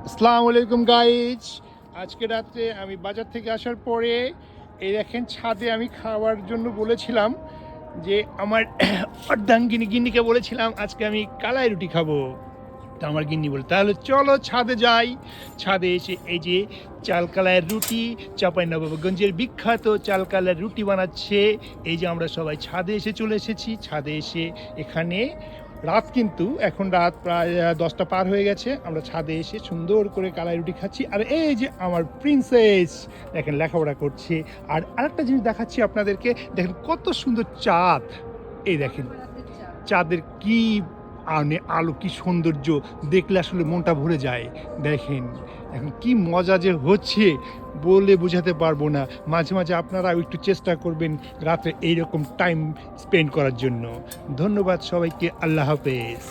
আসসালামু আলাইকুম গাইজ। আজকে রাত্রে আমি বাজার থেকে আসার পরে এই দেখেন ছাদে আমি খাওয়ার জন্য বলেছিলাম যে আমার অর্ধাঙ্গিনী গিন্নিকে বলেছিলাম আজকে আমি কালাই রুটি খাবো। তো আমার গিন্নি বলে তাহলে চলো ছাদে যাই। ছাদে এসে এই যে চালকালাইয়ের রুটি, চাঁপাইনবাবগঞ্জের বিখ্যাত চালকালাইয়ের রুটি বানাচ্ছে। এই যে আমরা সবাই ছাদে এসে চলে এসেছি। ছাদে এসে এখানে রাত, কিন্তু এখন রাত প্রায় 10টা পার হয়ে গেছে। আমরা ছাদে এসে সুন্দর করে কালাই রুটি খাচ্ছি। আর এই যে আমার প্রিন্সেস দেখেন লেখাপড়া করছে। আর আরেকটা জিনিস দেখাচ্ছি আপনাদেরকে, দেখেন কত সুন্দর চাঁদ। এই দেখেন চাঁদের কি আলো, কি সৌন্দর্য, দেখলে আসলে মনটা ভরে যায়। দেখেন এখন কি মজা যে হচ্ছে বলে বোঝাতে পারবো না। মাঝে মাঝে আপনারাও একটু চেষ্টা করবেন রাত্রে এইরকম টাইম স্পেন্ড করার জন্য। ধন্যবাদ সবাইকে, আল্লাহ হাফেজ।